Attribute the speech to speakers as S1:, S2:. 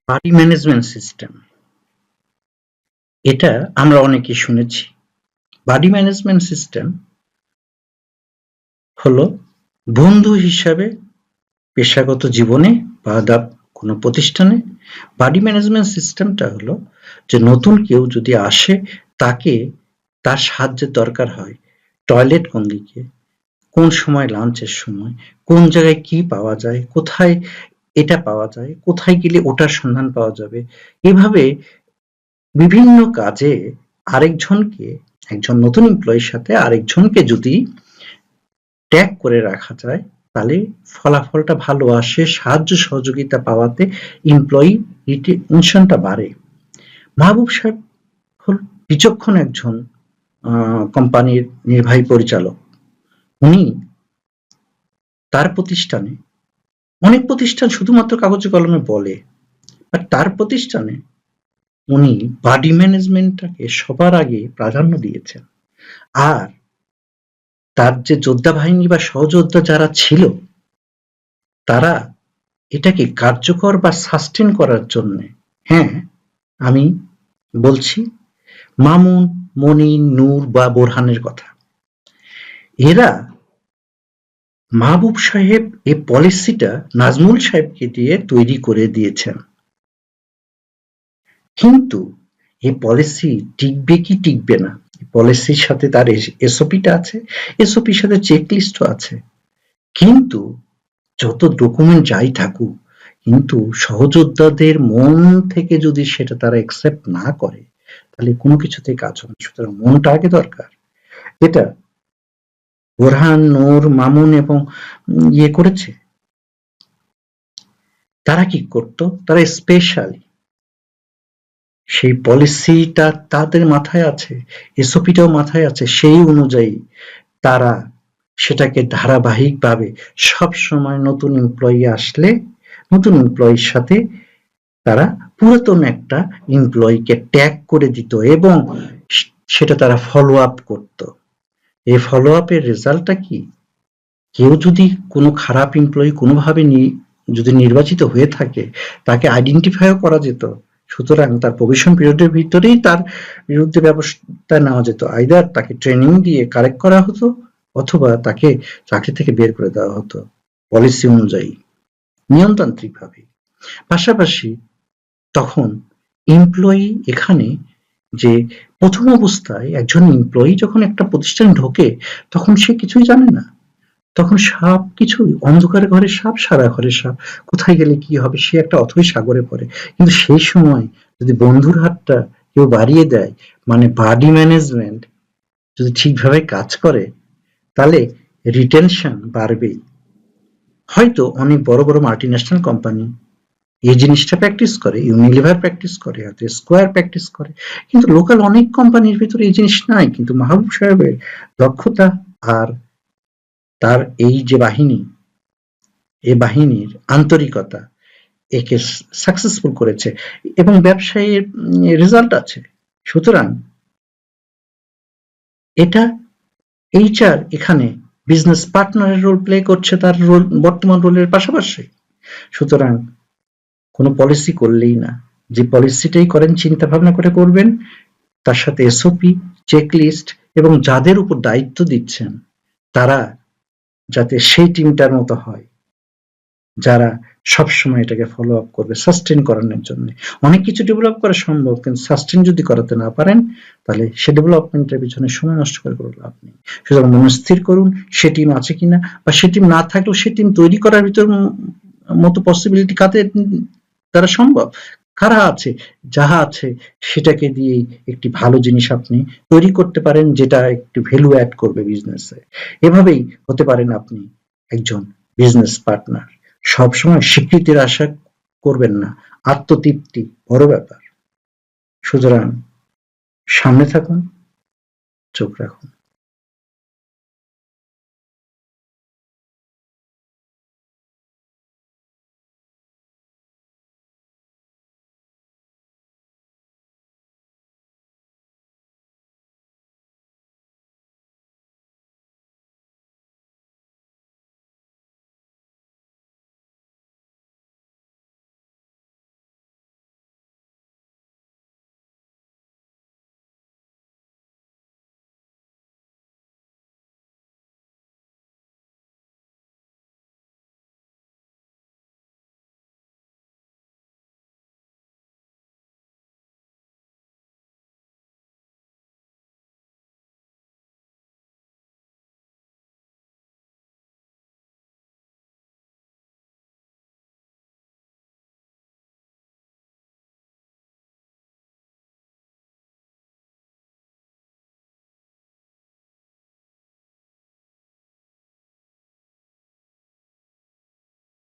S1: Party management system, এটা আমরা অনেকেই শুনেছি। বাডি ম্যানেজমেন্ট সিস্টেম হলো বন্ধু হিসাবে পেশাগত জীবনে বা কোনো প্রতিষ্ঠানে বাডি ম্যানেজমেন্ট সিস্টেমটা হলো যে নতুন কেউ যদি আসে তাকে তার সাহায্যের দরকার হয়। টয়লেট কোন দিকে, কোন সময় লাঞ্চের সময়, কোন জায়গায় কি পাওয়া যায়, কোথায় এটা পাওয়া যায়, কোথায় গেলে ওটার সন্ধান পাওয়া যাবে। এভাবে বিভিন্ন কাজে আরেকজনকে, একজন নতুন এমপ্লয়ির সাথে আরেকজনকে যদি ট্যাগ করে রাখা যায় তাহলে ফলাফলটা ভালো আসে, সাহায্য সহযোগিতা পাওয়াতে এমপ্লয়ি রিটেনশনটা বাড়ে। মাহবুব সাহেব হল বিচক্ষণ একজন কোম্পানির নির্বাহী পরিচালক। উনি তার প্রতিষ্ঠানে, অনেক প্রতিষ্ঠান শুধুমাত্র কাগজে কলমে বলে, বাট তার প্রতিষ্ঠানে উনি বাডি ম্যানেজমেন্টটাকে সবার আগে প্রাধান্য দিয়েছেন। আর তার যে যোদ্ধা বাহিনী বা সহযোদ্ধা যারা ছিল তারা এটাকে কার্যকর বা সাস্টেন করার জন্য, হ্যাঁ আমি বলছি মামুন, মনিন, নূর বা বোরহানের কথা। এরা মাহবুব সাহেব এই পলিসিটা নাজমুল সাহেবকে দিয়ে তৈরি করে দিয়েছেন। কিন্তু এই পলিসি টিকবে কি টিকবে না, পলিসির সাথে তার এসওপিটা আছে, এসওপির সাথে চেকলিস্টও আছে। কিন্তু যত ডকুমেন্ট যাই থাকুক, কিন্তু সহযোদ্ধাদের মন থেকে যদি সেটা তারা অ্যাকসেপ্ট না করে তাহলে কোনো কিছুতেই কাজ হবে না। সুতরাং মনটা আগে দরকার। এটা বোরহান, নূর, মামুন এবং ইয়ে করেছে। তারা কি করতো, তারা স্পেশালি সেই পলিসিটা তাদের মাথায় আছে, এসওপিটাও মাথায় আছে, সেই অনুযায়ী তারা সেটাকে ধারাবাহিকভাবে সবসময় নতুন এমপ্লয়ি আসলে নতুন এমপ্লয়ির সাথে তারা পুরাতন একটা এমপ্লয়িকে ট্যাগ করে দিত এবং সেটা তারা ফলো আপ করত। এই ফলো আপের রেজাল্টটা কি, কেউ যদি কোনো খারাপ এমপ্লয়ি কোনোভাবে যদি নির্বাচিত হয়ে থাকে তাকে আইডেন্টিফাইও করা যেত। সুতরাং তার প্রবেশন পিরিয়ডের ভিতরেই তার বিরুদ্ধে ব্যবস্থা নেওয়া যেত। আইদার তাকে ট্রেনিং দিয়ে কারেক্ট করা হতো অথবা তাকে চাকরি থেকে বের করে দেওয়া হতো পলিসি অনুযায়ী, নিয়মতান্ত্রিকভাবে। পাশাপাশি তখন এমপ্লয়ি এখানে যে প্রথম অবস্থায় একজন এমপ্লয়ি যখন একটা প্রতিষ্ঠানে ঢোকে তখন সে কিছুই জানে না, তখন সবকিছুই অন্ধকার ঘরে সাপ, সারা ঘরে সাপ, কোথায় গেলে কি হবে সে একটা অথৈ সাগরে পড়ে। কিন্তু সেই সময় যদি বন্ধুর হাতটা কেউ বাড়িয়ে দেয়, মানে বাডি ম্যানেজমেন্ট যদি ঠিকভাবে কাজ করে তাহলে রিটেনশন বাড়বেই। হয়তো অনেক বড় বড় মাল্টিন্যাশনাল কোম্পানি এই জিনিসটা প্র্যাকটিস করে, ইউনিলিভার প্র্যাকটিস করে, হয়তো স্কোয়ার প্র্যাকটিস করে, কিন্তু লোকাল অনেক কোম্পানির ভিতরে এই জিনিস নাই। কিন্তু মাহবুব সাহেবের দক্ষতা আর তার এই যে বাহিনী, এই বাহিনীর আন্তরিকতা একে সাকসেসফুল করেছে এবং ব্যবসায়ীর রেজাল্ট আছে। সুতরাং এটা এইচআর এখানে বিজনেস পার্টনারের রোল প্লে করছে তার রোল, বর্তমান রোলের পাশাপাশি। সুতরাং কোনো পলিসি করলেই না, যে পলিসিটাই করেন চিন্তা ভাবনা করে করবেন, তার সাথে এসওপি, চেকলিস্ট এবং যাদের উপর দায়িত্ব দিচ্ছেন তারা যাতে সেই টিমটার মতো হয় যারা সবসময় এটাকে ফলো আপ করবে সাস্টেন করানোর জন্য। অনেক কিছু ডেভেলপ করা সম্ভব, কিন্তু সাস্টেন যদি করাতে না পারেন তাহলে সে ডেভেলপমেন্টের পিছনে সময় নষ্ট করে কোনো লাভ নেই। সুতরাং মনস্থির করুন সে টিম আছে কিনা, বা সে টিম না থাকলেও সে টিম তৈরি করার ভিতর মতো পসিবিলিটি কাদের দ্বারা সম্ভব, কারা আছে, যাহা আছে সেটাকে দিয়েই একটি ভালো জিনিস আপনি তৈরি করতে পারেন যেটা একটু ভ্যালু অ্যাড করবে বিজনেসে। এভাবেই হতে পারেন আপনি একজন বিজনেস পার্টনার। সবসময় স্বীকৃতির আশা করবেন না, আত্মতৃপ্তি বড় ব্যাপার। সুতরাং সামনে থাকুন, চোখ রাখুন।